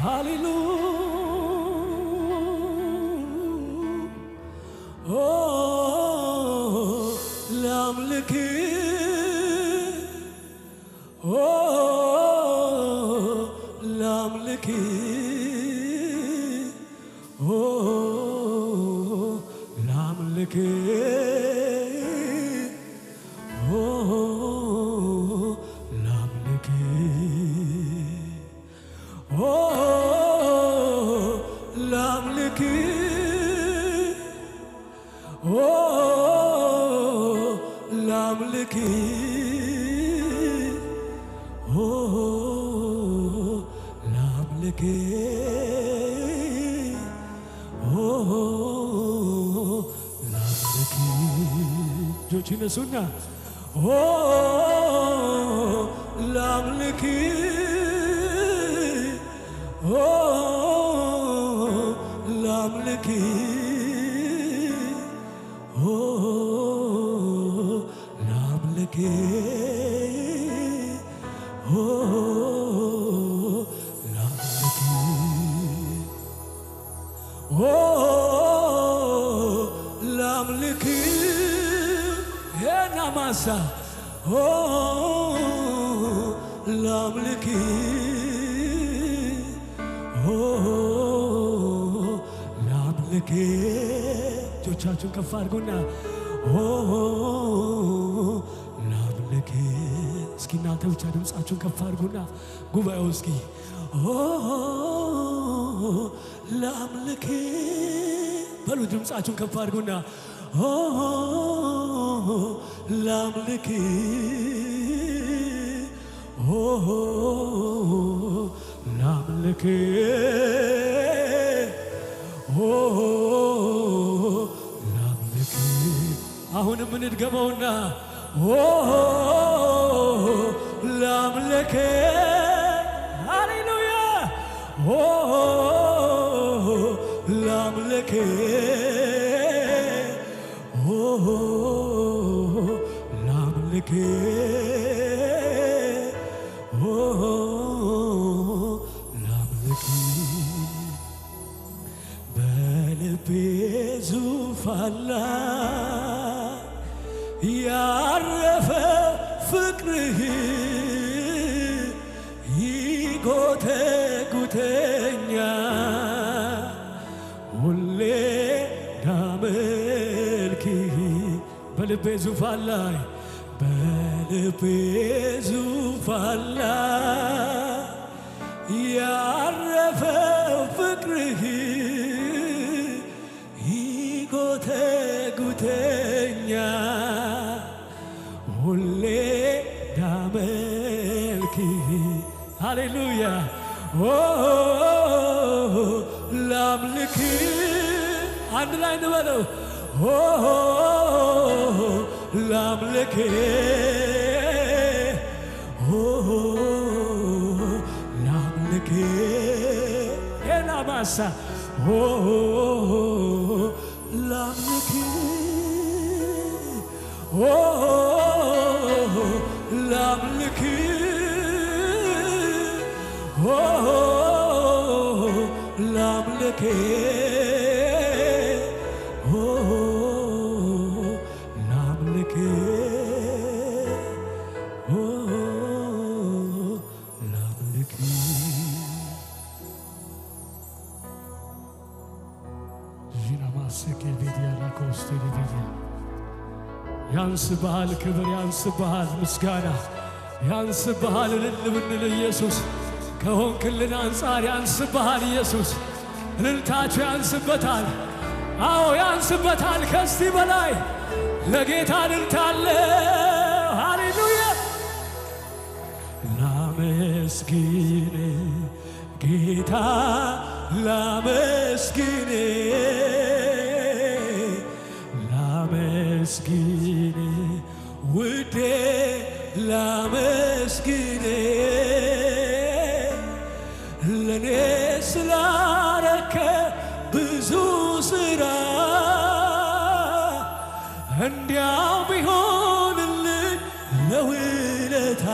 ሃሌሉያ ኦ ላምልክ ኦ ላምልክ ኦ ላምልክ ኦ ላምልክ ኦ ላምልክ ኦ ላምልክ ኦ ላምልክ ኦ ላምልክ እጆችን ነሱና ኦ ላምልክ ኦ ላምልክ ኦ ላምልክ ኦ ላምልክ ኦ ላምልክ የናማሳ ኦ ላምልክ ኦ ላምልክ እጆቻችሁን ከፍ አድርጉና ኦ ላምልክ እስኪ እናንተ ብቻ ድምፃችሁን ከፍ አድርጉና ጉባኤው እስኪ ኦ ላምልክ በሉ ድምፃችሁን ከፍ አድርጉና ኦ ላምልክ ኦ ላምልክ ኦ ላምልክ አሁንም እንድገመውና ኦ ላምልክ ሃሌሉያ ኦ ላምልክ ኦ ላምልክ ኦ ላምልክ በልቤ ዙፋን ላይ ያረፈ ፍቅርህ ይጎተጉተኛል ሁሌ እንዳመልክህ በልቤ ዙፋን ላይ በልቤ ዙፋን ላይ ያረፈው ፍቅርህ ይጎተጉተኛል ሁሌ እንዳመልክህ ሃሌሉያ ኦ ላምልክ አንድ ላይ እንበለው ኦ ላምልክ ኦ ላምልክ የናማሳ ኦ ላምልክ ኦ ላምልክ ኦ ላምልክ ኦ ላምልክ ኦ ላምልክ ጂናማሰከ ቪዲያላ ኮስቴ ቪዲያ ያንስብሃል ክብር ያንስብሃል ምስጋና ያንስብሃል እልል ብንል ኢየሱስ ከሆንክልን አንጻር ያንስብሃል ኢየሱስ እልልታችሁ ያንስበታል አዎ ያንስበታል ከዚህ በላይ ለጌታ እልልታ አለ ሃሌሉያ ላመስግን ጌታ ላመስግን ላመስግን ውዴ ላመስግን ለኔ ስላረከ ብዙ ስራ እንዲያው ቢሆንልኝ ለውለታ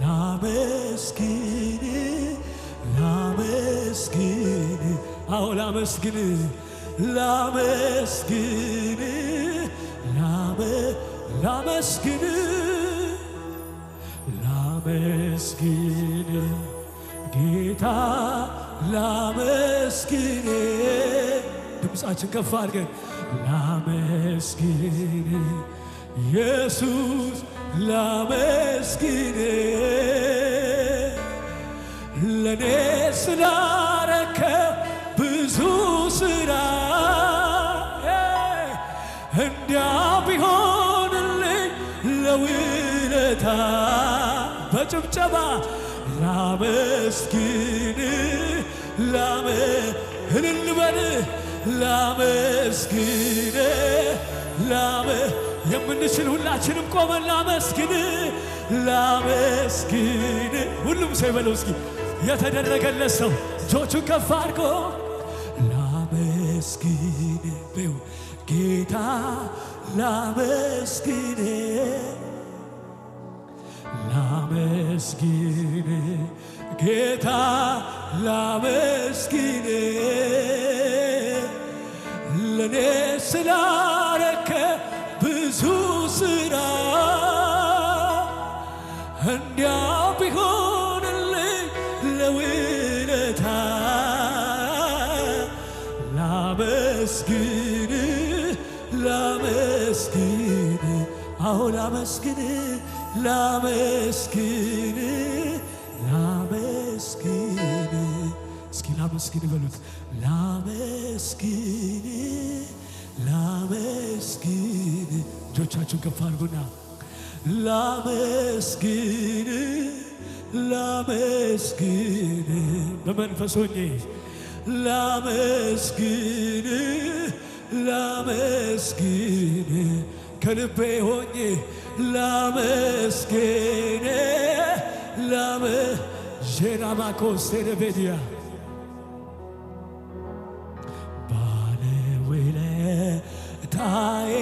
ላመስግን አዎ ላመስግን ላመስግን ላመስግን ላመስግን ጌታ ላመስግን ድምፃችን ከፍ አድርገን ላመስግን ኢየሱስ ላመስግን ለኔ ስላረከ ብዙ ስራ እንዲያ ቢሆንልኝ ለውለታ በጭብጨባ ላመስግን እልል በል ላመስግን የምንችል ሁላችንም ቆመን ላመስግን ሁሉም ሰው ይበለው እስኪ የተደረገለት ሰው እጆቹን ከፍ አድርጎ ላመስግን በይው ጌታ ላመስግን ጌታ ላመስግን ለኔ ስላረከ ብዙ ስራ እንዲያው ቢሆንልኝ ለውለታ ላመስግን አዎ ላመስግን እስኪ ላመስግን በሉት ላመስግን እጆቻችሁን ከፍ አድርጉና ላመስግን በመንፈስ ሆኜ ላመስግን ከልቤ ሆኜ ላመስግን ዤናማኮስቴነቬዲያ ባለውለታዬ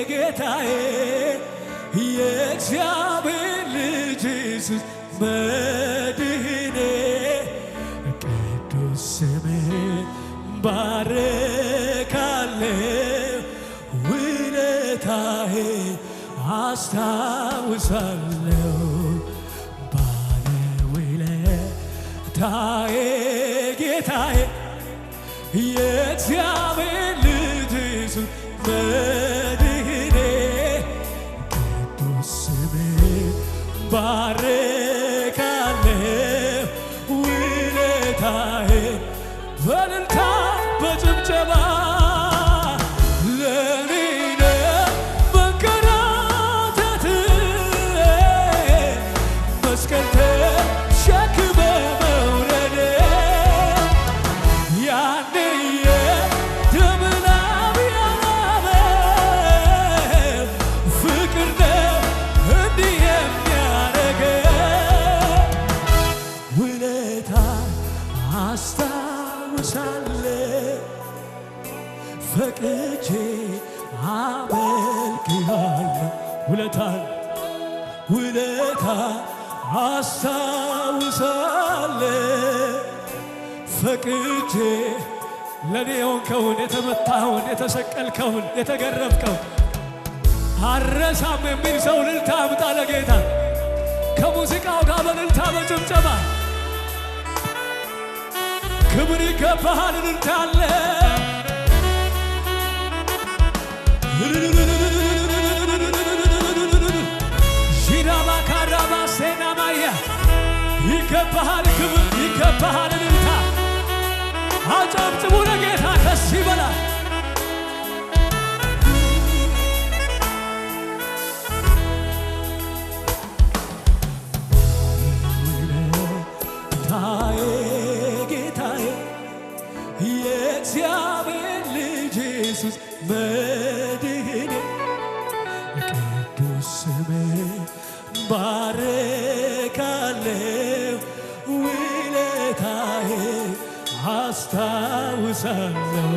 ጌታዬ የእግዚአብሔር ልጅ ኢየሱስ መድህኔ ቅዱስ ስምህን ባርካለሁ ውለታዬ አስታውሳለሁ ባለውለታዬ ጌታዬ የእግዚአብሔር ልጅ ኢየሱስ መድህኔ ቅዱስ ስምህን ባርካለሁ ውለታዬ በእልልታ በጭብጨባ ፈቅጄ አመልክሃለሁ ውለታ አስታውሳለሁ ፈቅጄ ለኔ የሆንከውን የተመታኸውን የተሰቀልከውን የተገረፍከውን አረሳም የሚል ሰው እልልታ አምጣ ለጌታ ከሙዚቃው ጋር በእልልታ በጭብጨባ ክብር ይገባሃል እልልታ አለ ሺራባካራባሴናማያ ይገባሃል ክብር ይገባሃል እልልታ አጨብጭቡ ለጌታ ደስ ይበላል ጌታዬ የእግዚአብሔር ልጅ ኢየሱስ መድህኔ ቅዱስ ስምህን ባርካለሁ ውለታዬ አስታውሳለሁ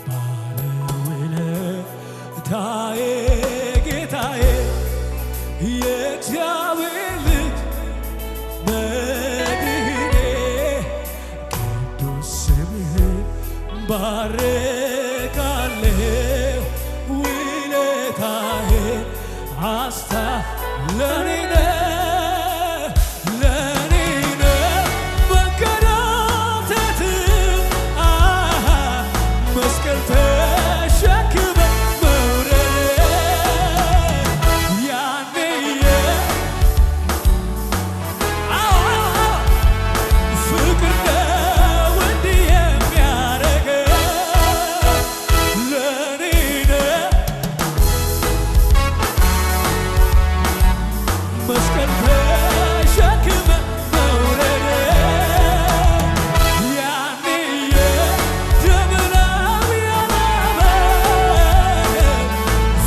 ባለውለታዬ ጌታዬ የእግዚአብሔር ልጅ መድህኔ ቅዱስ ስምህን ባርካለሁ ውለታህን ለኔ ነህ መንከራተት መስቀል ተሸክመ መውረድ ያኔ ፍቅር ነው እንዲህ የሚያረገው ለኔ ነህ መስቀል ተሸክመ መውረድ ያኔ የደመናው ያላበ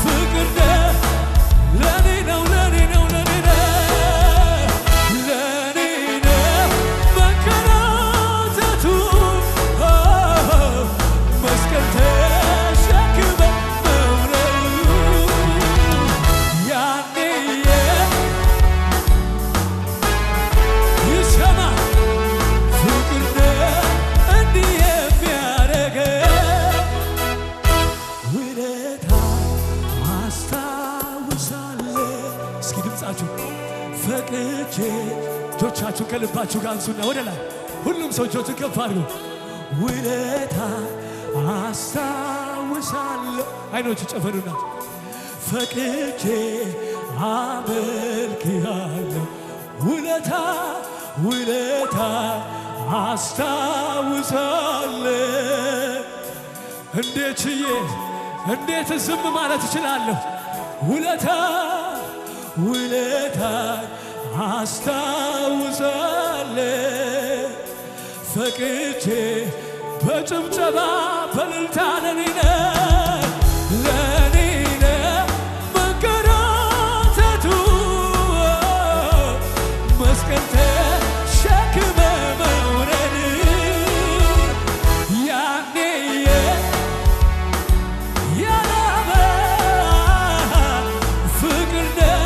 ፍቅር ነው ለኔ ነው ለኔ ነው ለኔ ነው ለኔ ነው መንከራተቱ መስቀል ተሸክመ መውረዱ ያኔ ይሰማ ፍቅር ነው እንዲህ የሚያረገው ውለታ አስታውሳለሁ። እስኪ ድምፃችሁ ፈቅጄ እጆቻችሁ ከልባችሁ ጋር አንሱና ወደ ላይ ሁሉም ሰው እጆቹን ከፍ አድርጉ። ውለታ አስታውሳለሁ አይኖቹ ጨፈኑና ፈቅጄ አመልክሃለሁ ውለታ አስታውሳለሁ። እንዴት ችዬ እንዴት ዝም ማለት እችላለሁ? ውለታ አስታውሳለሁ። ፈቅጄ በጭብጨባ በእልልታ ለኔ ነህ መንከራተቱ መስቀል ተሸክመ መውረድ ያኔ ያላበ ፍቅር ነው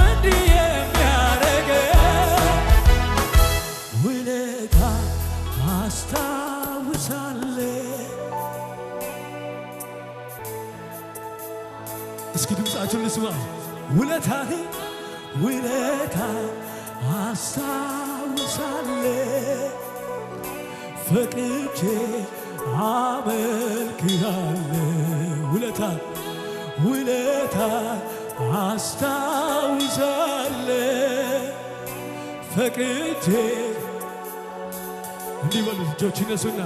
እንዲህ የሚያረገው ውለታ አስታውሳለሁ። እስኪ ድምፃችሁን ልስማ። ውለታ አስታውሳለሁ። ፈቅጄ አመልክሃለሁ ውለታ አስታውሳለሁ። ፈቅጄ እንዲህ በሉ እጆች ይነሱና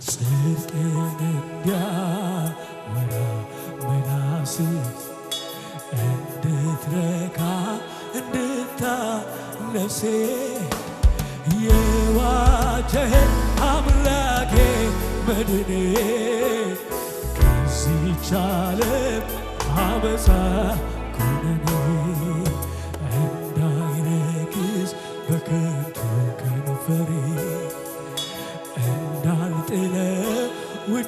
ጽድቅን እንዲያወራ ምላሴ እንድትረካ ነፍሴ የዋጀህን አምላኬ መድኔ ከዚህች ዓለም አመፃ ኩነኔ እንዳይረክስ በከንቱ ከንፈሬ እንዳልጥለው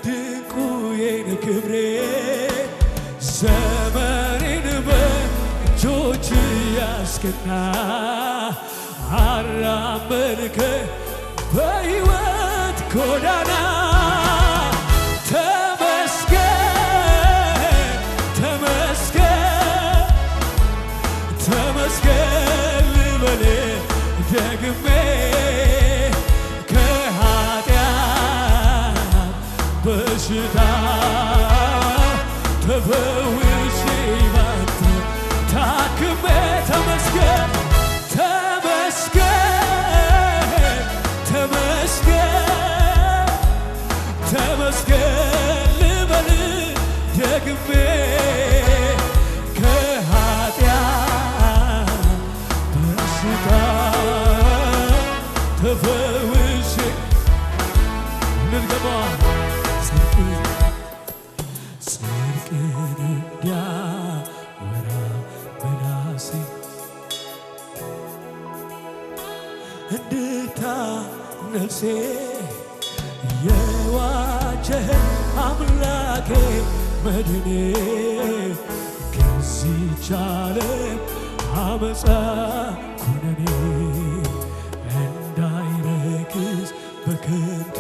ድንቁዬን ክብሬ ዘመኔን በእጆች ያስክና አራመድከኝ በሕይወት ጎዳና ተመስገን ተመስገን ተመስገን ልበል ደግሜ ከኃጢአት በሽታ ተፈውሼ ባንተ ታክሜ ተመስገን ተመስገን ልበል ደግሜ ከኃጢአት በሽታ ተፈውሼ እንድገባ ጽድቅን እንዲያወራ ምላሴ ነፍሴ የዋጀህን አምላኬ መድኔ ከዚህች ዓለም አመፃ ኩነኔ እንዳይረክስ በከንቱ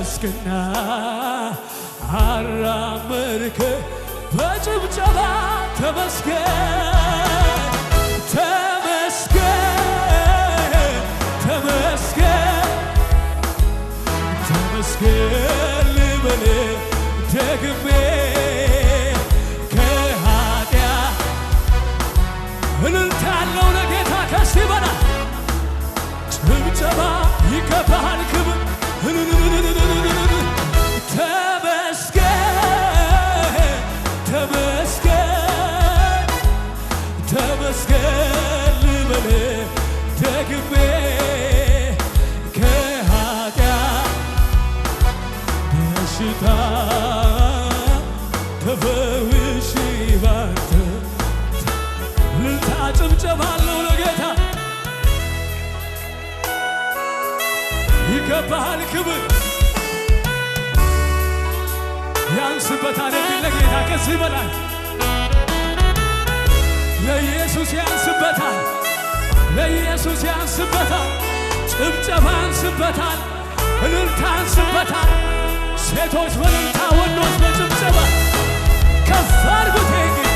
ያስክና አራመድክ በጭብጨባ ተመስገን ተመስገን ተመስገን ተመስገን ልበል ደግሜ ከኃጢአት እልልታ ያለው ለጌታ ከስ ይበላል ጭብጨባ ይገባሃል ክብር ተመስገን ተመስገን ተመስገን ልበል ደግሜ ከኃጢአት በሽታ ተፈውሼ ባንተ እልልታ ጭብጨባ አለው ለጌታ ይገባሃል ክብር ያንስበታል የሚል ለጌታ ከዚህ ይበላል ለኢየሱስ ያንስበታል ለኢየሱስ ያንስበታል ጭብጨባ ያንስበታል እልልታ ያንስበታል ሴቶች በእልልታ ወንዶች በጭብጨባ ከፍ አድርጉት እንግዲህ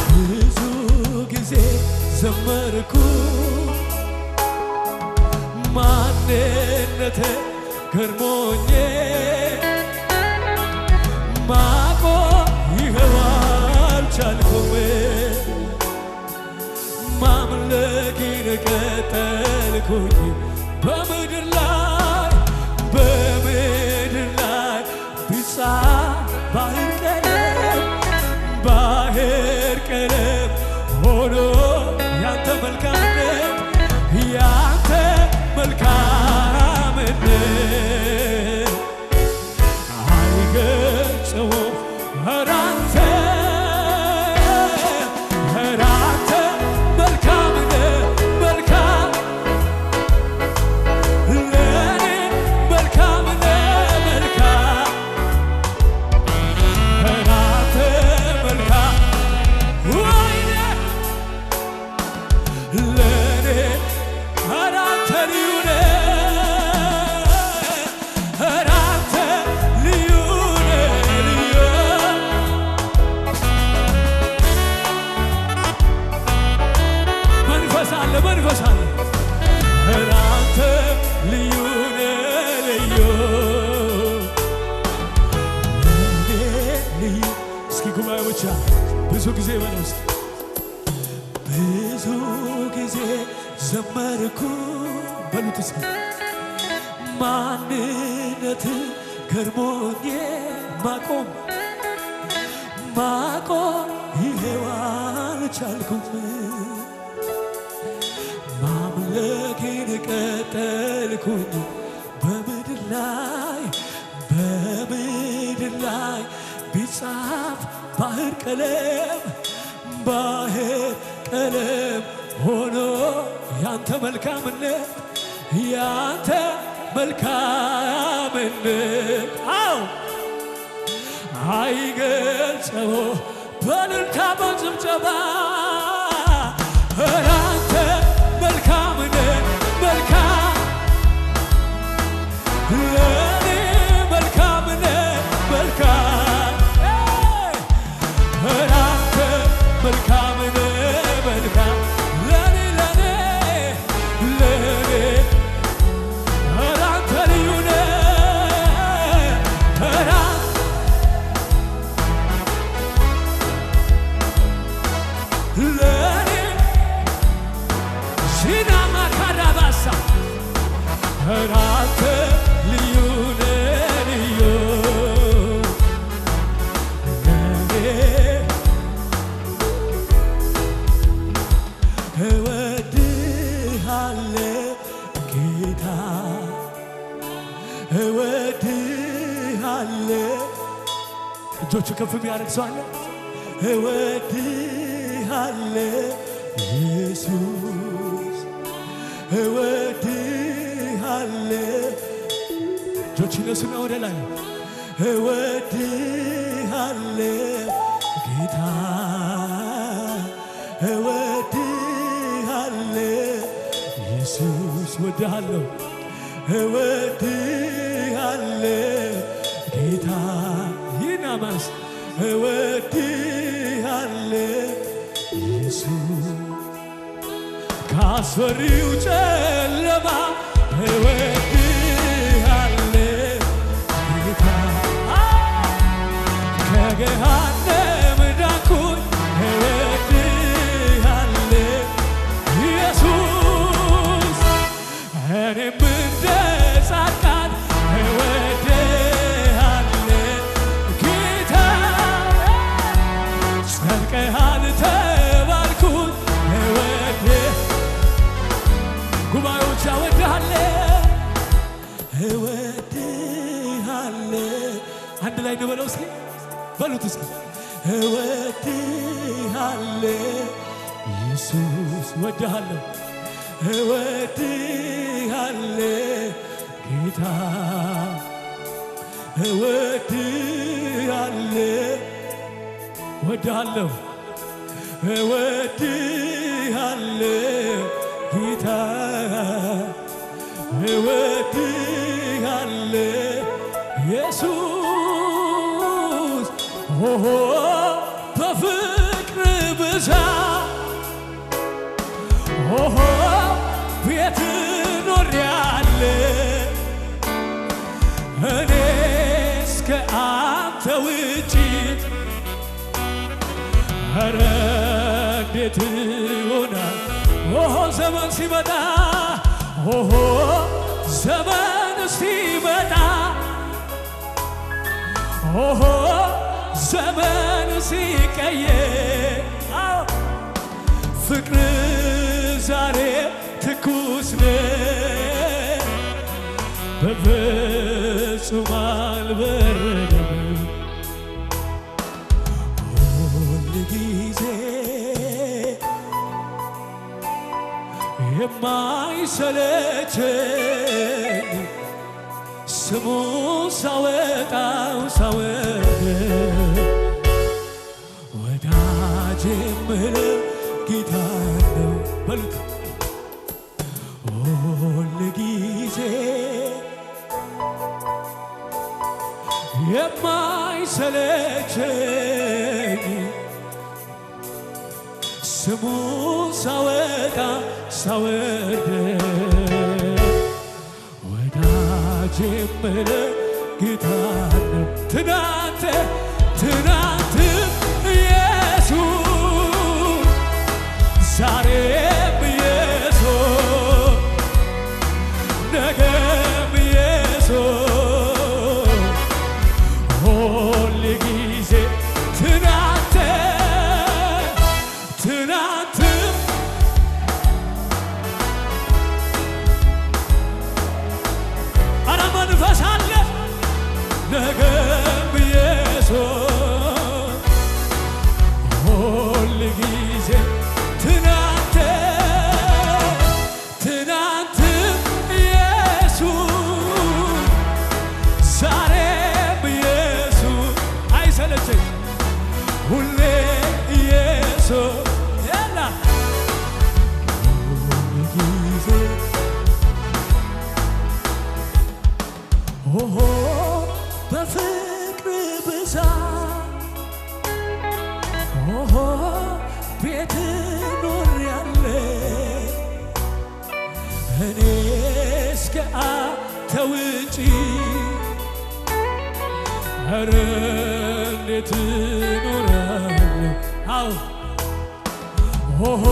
ብዙ ጊዜ ዘመርኩ ማንነቴ ገርሞኝ ማቆም ይኸው አልቻልኩም ማምለክን ቀጠልኩኝ በምድር ላይ ቢጻፍ ባህር ቀለም ሆኖ ያንተ መልካምነት ያንተ መልካምነት አይገልጸውም ኧረ አንተ መልካም ነህ መልካም ለእኔ መልካም ነህ መልካም ኧረ አንተ መልካም ወይኔ ለእኔ ኧረ አንተ ልዩ ነህ ኧረ አንተ ልዩ ነህ ልዩ መንፈስ አለ ኧረ አንተ ልዩ ነህ ልዩ ልዩ እስኪ ጉባኤ ብቻ ብዙ ጊዜ በለው እስኪ ብዙ ጊዜ ዘመርኩ በሉት እስኪ ማንነት ገርሞኝ ማቆም ይሄው አልቻልኩም ማምለክን ቀጠልኩኝ በምድር ላይ ቢጻፍ ባህር ቀለም ሆኖ ያንተ መልካምነት አው አይገልጸው በእልልታ በጭብጨባ ኧረ አንተ መልካም ነህ መልካም ለእኔ መልካም ነህ መልካም ኧረ አንተ መልካም ነህ መልካም ለእኔ ኧረ አንተ ልዩ ነህ ኧረ ለእኔ ሲናማ ካራባሳ ኧረ አንተ ልዩ ነህ ልዩ እወድሃለሁ ጌታ እወድሃለሁ እጆቹ ከፍ የሚያደርግ ሰው አለ እወድሃለሁ ኢየሱስ እወድሃለሁ እጆች ይነሱና ወደ ላይ እወድሃለሁ ጌታ እወድሃለሁ ኢየሱስ ወድሃለሁ እወድሃለሁ ጌታ ይናማስ እወድሃለሁ ኢየሱስ ካስፈሪው ጨለማ እወድሃለሁ ጌታ ከገሃነም ዳንኩኝ እወድሃለሁ ኢየሱስ እኔም እንደ ጻድቃን እወድሃለሁ ጌታ ጸድቀሃል ተባልኩኝ ጉባኤዎች እወድሃለሁ አንድ ላይ ነው በለው እስኪ በሉት እስኪ እወድሃለሁ ኢየሱስ እወድሃለሁ እወድሃለሁ ጌታ እወድሃለሁ እወድሃለሁ እወድሃለሁ ጌታ እወድሃለሁ ኢየሱስ ኦሆ በፍቅር ብዛት ኦሆ ቤት ኖሬያለሁ እኔ እስከ አንተ ውጪ ኧረ እንዴት ይሆናል ኦሆ ዘመን ሲመጣ ኦሆ ዘመን ሲመጣ ኦሆ ዘመን ሲቀየር ፍቅር ዛሬ ትኩስ ነው በፍጹም አልበረደም ሁል ጊዜ የማይሰለቸኝ ስሙ ሳወጣው ሳወርደው ወዳጄ የምለው ጌታ ነው በሉት ሁል ጊዜ የማይሰለቸኝ ስሙ ሳወጣ ሳወርደው ወዳጄ የምለው ጌታ ነው ትናንትም ኢየሱስ ዛሬም ኢየሱስ ነገም ኢየሱስ ሁል ጊዜ ትናንትም ኧረ መንፈስ አለ ነገም ኢየሱስ ሁል ጊዜ ትናንትም ኢየሱስ ዛሬም ኢየሱስ አይሰለቸኝ ሁሌ ኢየሱስ ያላ ሁል ጊዜ ኦሆ በፍቅር ብዛት ኦሆ ቤት ኖሬያለሁ እኔ እስከ አንተ ውጪ ኧረ እንዴት እኖራለሁ አዎ ኦሆ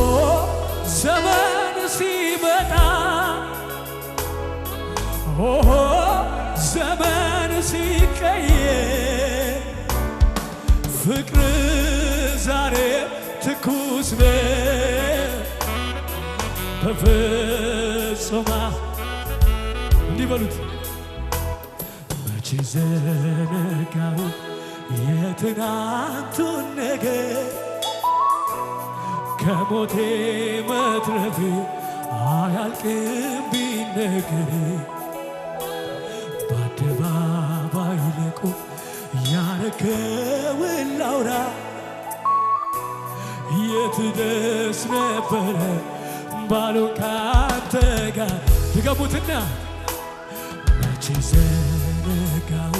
ዘመን ሲመጣ ኦሆ ዘመን ሲቀየር ፍቅር ዛሬ ትኩስ ነው በፍጹም እንዲህ በሉት መቼ ዘነጋው የትናንቱን ነገር ከሞቴ መትረፌ አያልቅም ቢነገር በአደባባይ ለቆ ያረገውን ላውራ የት ደስ ነበረ ባሉን ካንተ ጋር ድገሙትና መቼ ዘነጋው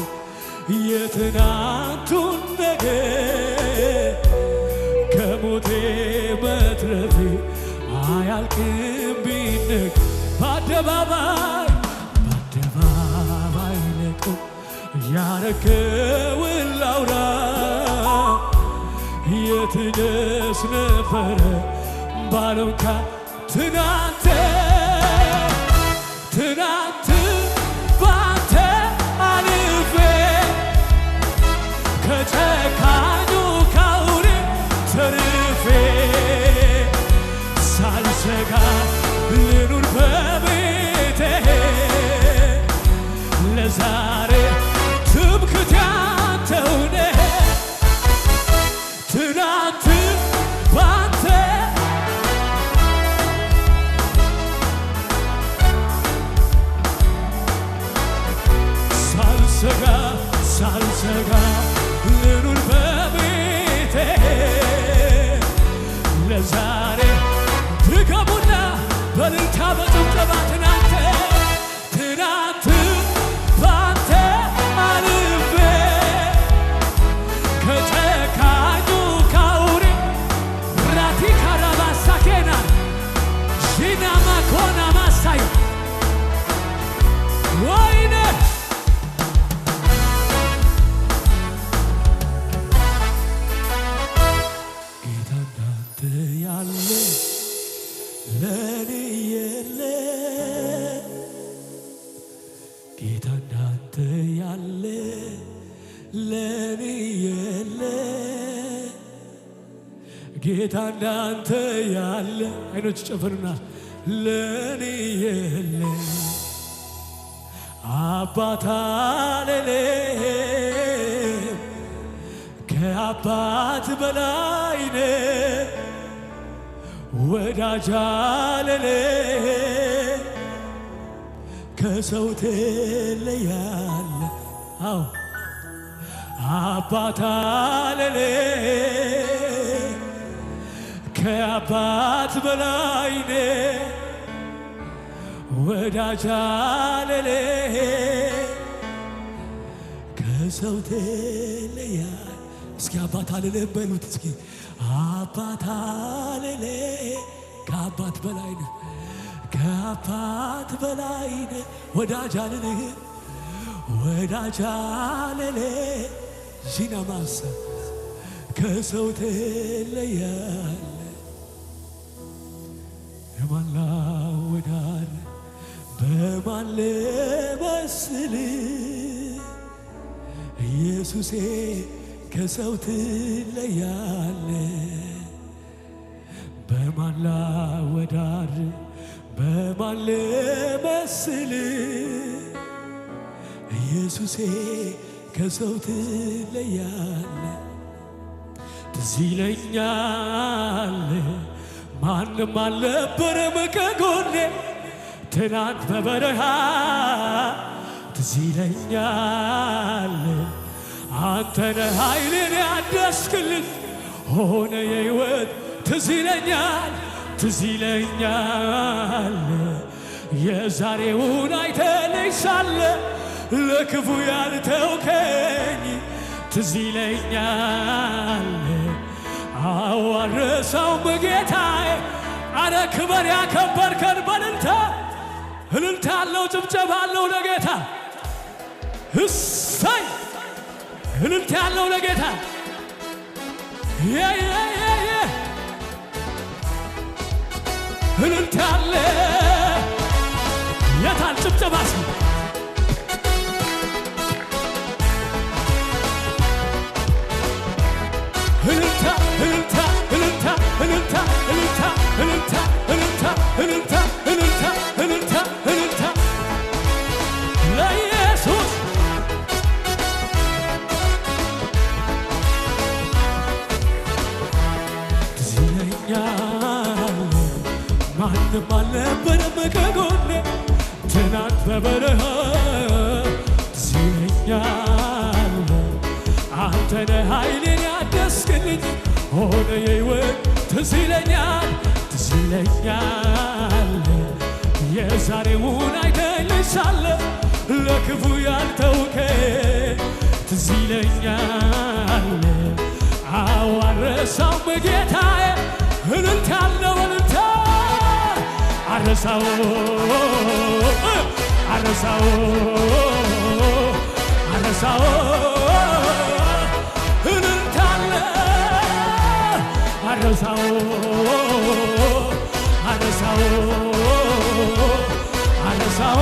የትናንቱን ነገር ከሞቴ መትረፌ አያልቅም ቢነግ በአደባባይ ለቆ ያረከውን ላውራ የትደርስ ነበረ ባለውካ ትናንት ባንተ አልፌ ከጨካኙ ካውሬ ተርፌ ሳልሰጋ ልኑር በቤትህ ለዛሬ ትምክህቴ አንተው ነህ ትናንት ባንተ ሳልሰጋ ልኑር በቤትህ ለዛሬ ድገሙና በእልልታ በጭብጨባ ትናንት ባንተ አልፌ ከጨካኙ ካውሬ ራቲ ካራባሳኬና ሺናማ ኮና ማሳይ ወይኔ ጌታ እንዳንተ ያለ ለኔ የለ ጌታ እንዳንተ ያለ ለኔ የለ ጌታ እንዳንተ ያለ አይኖች ጨፈኑና ለኔ የለ አባት አልልም ከአባት በላይ ነህ ወዳጅ አልልም ከሰው ትለያለህ አዎ አባት አልልም ከአባት በላይ ነህ ወዳጅ አልልም ከሰው ትለያለህ እስኪ አባት አልልም በሉት እስኪ አባት አልልም ከአባት በላይ ነህ ከአባት በላይ ነህ ወዳጅ አልልም ወዳጅ አልልም ዢናማሳ ከሰው ትለያለህ በማን ላወዳድር በማን ልመስልህ ኢየሱሴ ከሰው ትለያለህ በማን ላወዳድር በማን ልመስልህ ኢየሱሴ ከሰው ትለያለህ ትዝ ይለኛል ማንም አልነበረም ከጎኔ ትናንት በበረሃ ትዝ ይለኛል አንተ ነህ ኃይሌን ያደስክልኝ ሆነ የሕይወት ትዝ ይለኛል የዛሬውን አይተኸኝ ሳለ ለክፉ ያልተውከኝ ትዝ ይለኛል አዋረሳውም ጌታዬ አረ ክበር ያከበርከን በእልልታ እልልታ አለው ጭብጨባ አለው ለጌታ እሰይ እልልታ ያለው ለጌታ እልልታ ያለ የታል ጭብጨባስ እልልታ እልልታ እልልታ እልልታ እልልታ እልልታ እልልታ እልልታ እልልታ እልልታ እልልታ ለኢየሱስ ትዝ ይለኛል ማንም አልነበረም ከጎኔ ትናንት በበረሃ ትዝ ይለኛል አንተ ነህ ኃይሌን ያደስክልኝ ሆነ የሕይወት ትዝ ይለኛል ይለኛል የዛሬውን አይተልሻለ ለክፉ ያልተውከ ትዝ ይለኛል አዋረሳው ጌታዬ እልልታ አለው እልልታ አረሳው አረሳው አረሳው እልልታ አለ አረሳው አረሳው አረሳው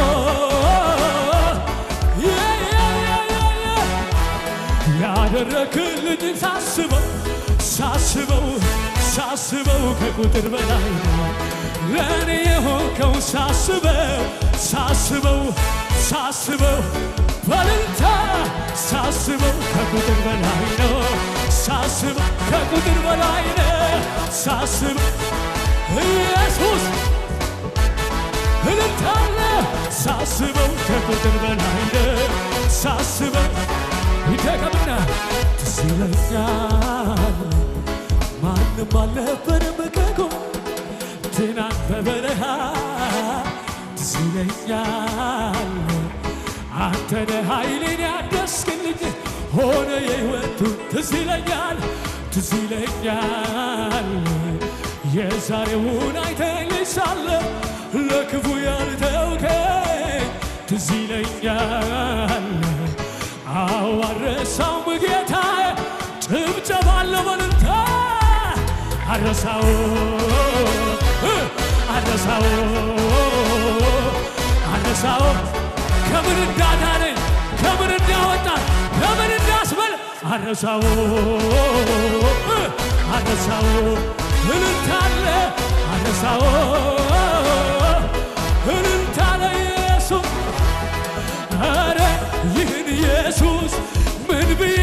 ያደረክልኝ ሳስበው ሳስበው ሳስበው ከቁጥር በላይ ነው ለኔ የሆንከው ሳስበው ሳስበው ሳስበው በልልታ ሳስበው ከቁጥር በላይ ነው ሳስበው ከቁጥር በላይ ነው ሳስበው ኢየሱስ እልልታለ ሳስበው ከቁጥር በላይ ነው ሳስበው ይደገምና ትዝ ይለኛል ማንም አልነበረም ከጎኔ ትናንት በበረሃ ትዝ ይለኛል አንተ ነህ ኃይሌን ያደስክልኝ ሆነ የሕይወቱ ትዝ ይለኛል ትዝ ይለኛል የዛሬውን አይተልሻለ ለክፉ ያልተውከኝ ትዝ ይለኛል አዋረሳው ጌታዬ ጭብጨባ አለ በልልታ አረሳው አረሳው አረሳው ከምን እንዳዳነኝ ከምን እንዳወጣኝ ከምን እንዳስበል አረሳው አረሳው እልልታ አለ አረሳው እልልታ ለኢየሱስ ኧረ ይህን ኢየሱስ ምን ብዬ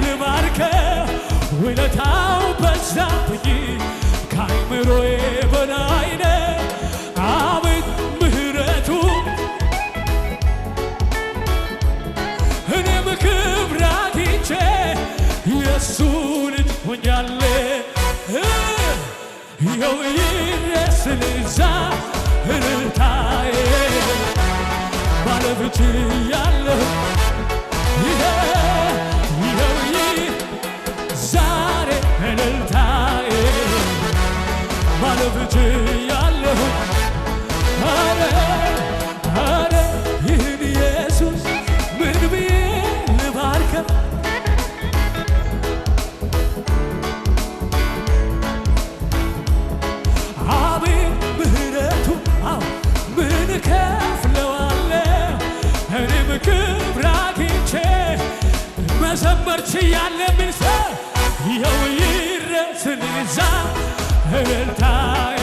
ልባርከው ውለታው በዛብኝ ከአእምሮዬ በላይ ነው አቤት ምሕረቱ እኔም ክብር አግኝቼ የእሱ ልጅ ሆኛለሁ ይኸው ይድረስ ልዛ እልልታዬ ማለፍ ችያለሁ ይኸው ዛሬ እልልታዬ ማለፍ ችያለሁ ኧረ ይህን ኢየሱስ ምን ብዬ ልባርከው አቤት ምሕረቱ ምን እከፍለዋለሁ እኔም ክብር አግኝቼ መዘመር ችያለሁ የሚል ሰው ይኸው ይድረስ ልዛ እልልታዬ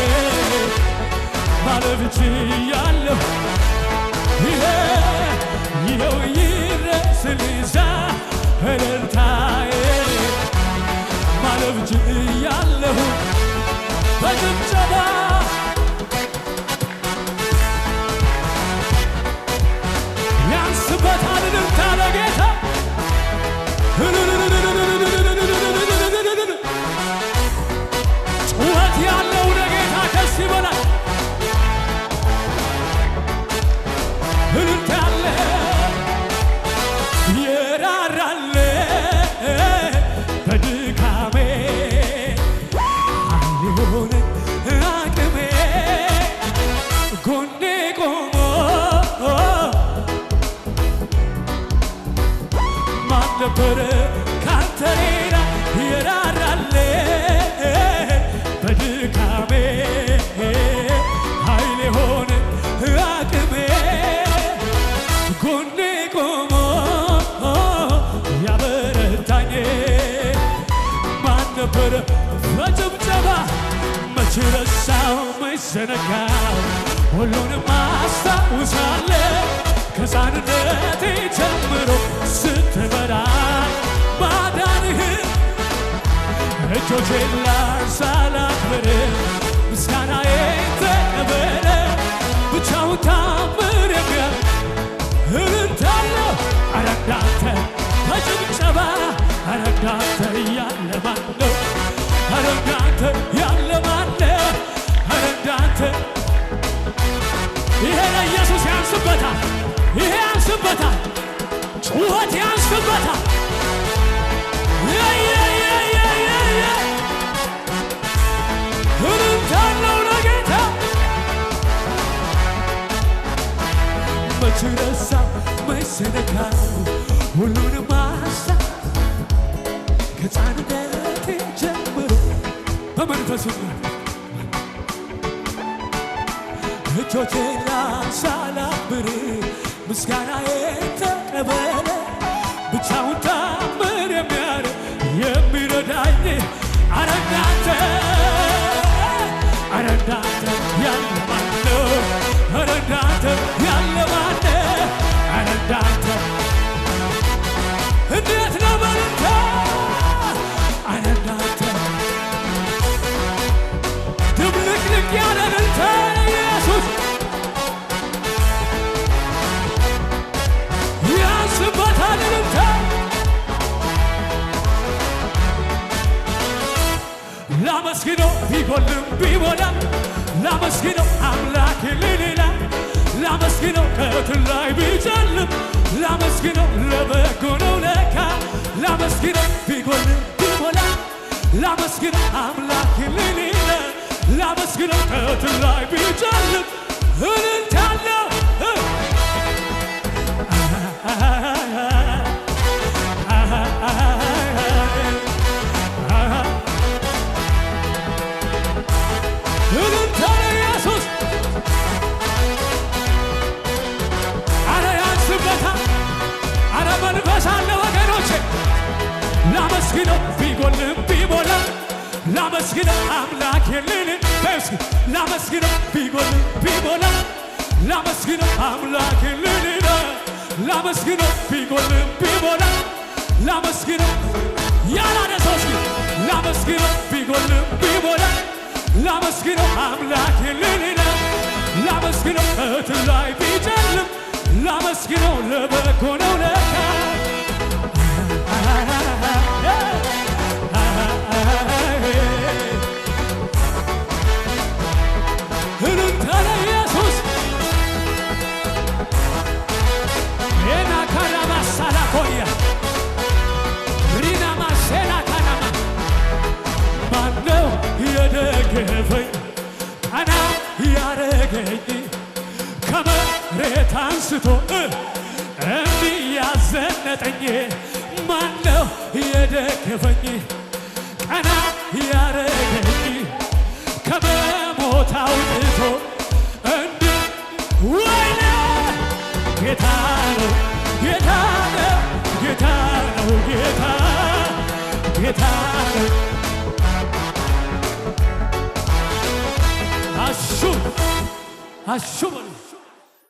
ማለፍ ችያለሁ ይኸው ይድረስ ልዛ እልልታዬ ማለፍ ችያለሁ በጭብጨባ ያንስበታል እልልታ ለጌታ ጩኸት ያለው ለጌታ ከዚህ በላይ እልልታ ያለ የራራለ በድካሜ ኃይል የሆነ አቅሜ ጎኔ ቆሞ ማን ነበረ ካንተ ሌላ የራራለ በድካሜ ኃይል የሆነ አቅሜ ጎኔ ቆሞ ያበረታኝ ማን ነበረ በጭብጨባ መች ረሳው መች ዘነጋው ሁሉንም አስታውሳለሁ ከሕፃንነቴ ጀምሮ ስትመራኝ ማዳንህን እጆቼን ላንሳ ላክብር ምስጋናዬን ተቀበለ ብቻውን ታምር የሚያደርግ እልልታለሁ ኧረ እንዳንተ በጭብጨባ ኧረ እንዳንተ ያለ ማን ነው ኧረ እንዳንተ ያለ ማን ነው ኧረ ያንስበታል፣ ይሄ ያንስበታል፣ ጩኸት ያንስበታል። እልልታለው ለጌታ መች ረሳው መች ዘነጋው ሁሉንም አሳብ ከሕፃንነቴ ጀምሮ በመንፈሱ እጆቼን ላንሳላብር ምስጋናዬ ተቀበለ ብቻውን ታምር የሚያደርግ የሚረዳኝ ኧረ እንዳንተ ያለ ማነው? ኧረ እንዳንተ ያለ ማነው? ኧረ እንዳንተ እንዴት ነው በልታ ኧረ እንዳንተ ድብልቅልቅ ያለ እልልታ ኢየሱስ ያንስበታል እልልታ ላመስግነው ቢጎልም ቢሞላም ላመስግነው አምላኬ ሌላ ላመስግነው ከእትን ላይ ቢጨልም ላመስግነው ለበጎ ነው ለካ ላመስግነው ቢጎልም ቢሞላም ላመስግነው አምላኬ ሌላ ላመስግነው ከእትን ላይ ቢጨልም እልልታለሁ መንፈሳለ ወገኖቼ ላመስግነው ቢጎልም ቢሞላም ላመስግነው አምላክ የሌለን በእስኪ ላመስግነው ቢጎልም ቢሞላም ላመስግነው አምላክ የሌለን ላመስግነው ቢጎልም ቢሞላም ላመስግነው ያላለ ሰው እስኪ ላመስግነው ቢጎልም ቢሞላም ላመስግነው አምላክ የሌለን ላመስግነው እትን ላይ ቢጨልም ላመስግነው ለበጎ ነው ለካ እልልታ ለኢየሱስ ኤና ካናማ ሳላኮያ ሪናማ ሴላ ካናማ ማነው የደገፈኝ ቀና ያረገኝ ከመሬት አንስቶ እንዲህ ያዘነጠኝ ማነው የደገፈኝ ቀና ያረገኝ ከመሞት አውጥቶ እንዲህ ወይኔ ጌታ ነው ጌታ ነው ጌታ ነው ጌታ ነው አሹ